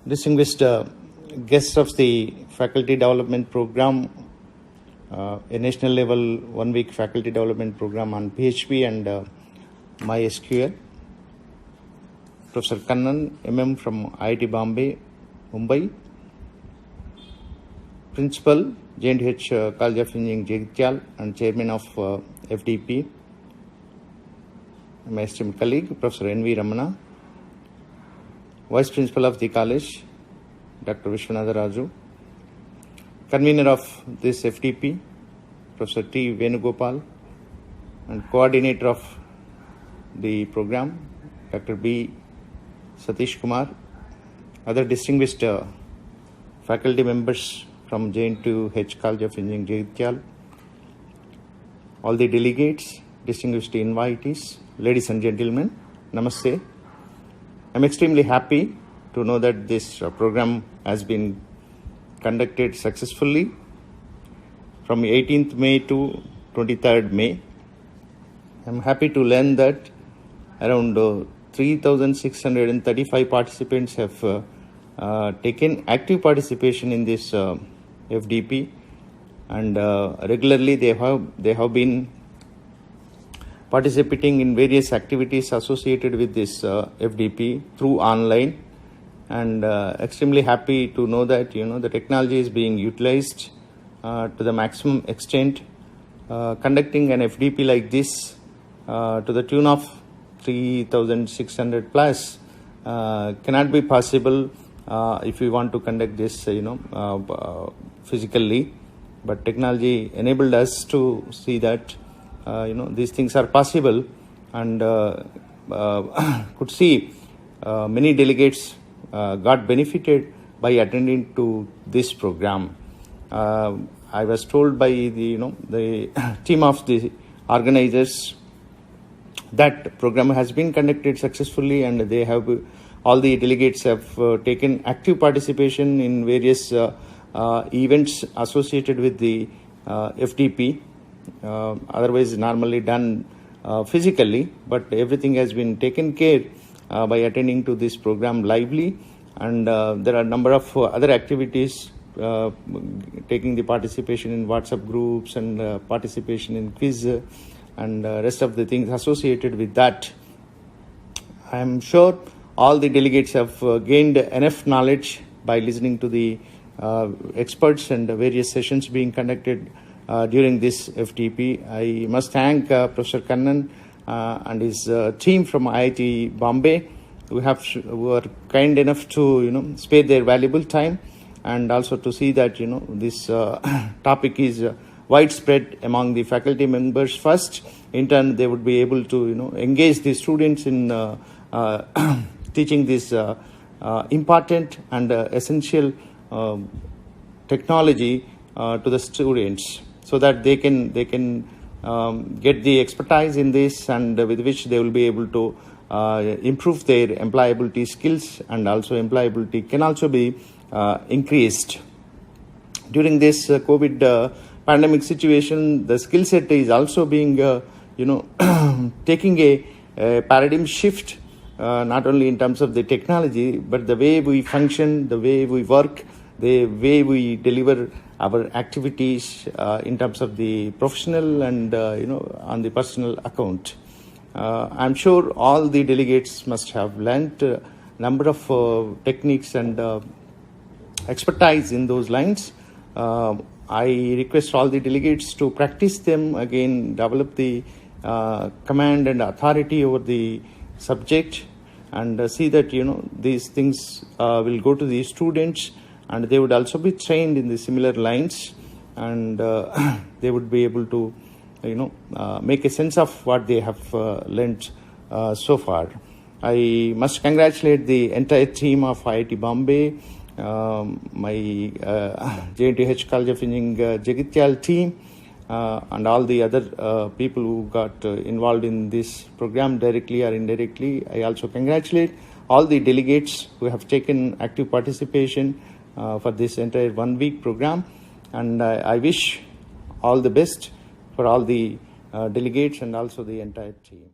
distinguished guests of the faculty development program, a national level 1 week faculty development program on PHP and MySQL. Professor Kannan, MM from IIT Bombay, Mumbai. Principal, JNTH College of Engineering, Jagityal, and Chairman of FDP. My esteemed colleague, Professor N.V. Ramana. Vice Principal of the College, Dr. Vishwanatha Raju. Convener of this FDP, Professor T. Venugopal, and Coordinator of the program, Dr. B. Satish Kumar. Other distinguished faculty members from JNTH College of Engineering, Jagityal. All the delegates, distinguished invitees, ladies and gentlemen, Namaste. I'm extremely happy to know that this program has been conducted successfully from 18th May to 23rd May. I'm happy to learn that around 3,635 participants have taken active participation in this FDP, and regularly they have been participating in various activities associated with this FDP through online, and extremely happy to know that the technology is being utilized to the maximum extent. Conducting an FDP like this to the tune of 3,600 plus cannot be possible if we want to conduct this physically, but technology enabled us to see that these things are possible, and could see many delegates got benefited by attending to this program. I was told by the team of the organizers that program has been conducted successfully, and they have all the delegates have taken active participation in various events associated with the FDP. Otherwise normally done physically, but everything has been taken care by attending to this program lively, and there are a number of other activities, taking the participation in WhatsApp groups and participation in quiz and rest of the things associated with that. I am sure all the delegates have gained enough knowledge by listening to the experts and various sessions being conducted during this FDP. I must thank Professor Kannan and his team from IIT Bombay, who were kind enough to spare their valuable time, and also to see that this topic is widespread among the faculty members first. In turn, they would be able to engage the students in teaching this important and essential technology to the students, so that they can get the expertise in this, and with which they will be able to improve their employability skills, and also employability can also be increased. During this COVID pandemic situation, the skill set is also being taking a paradigm shift, not only in terms of the technology, but the way we function, the way we work, the way we deliver our activities in terms of the professional and on the personal account. I'm sure all the delegates must have learnt a number of techniques and expertise in those lines. I request all the delegates to practice them again, develop the command and authority over the subject, and see that these things will go to the students, and they would also be trained in the similar lines, and they would be able to make a sense of what they have learnt so far. I must congratulate the entire team of IIT Bombay, my JNTH College of Engineering Jagityal team, and all the other people who got involved in this program directly or indirectly. I also congratulate all the delegates who have taken active participation for this entire 1 week program, and I wish all the best for all the delegates and also the entire team.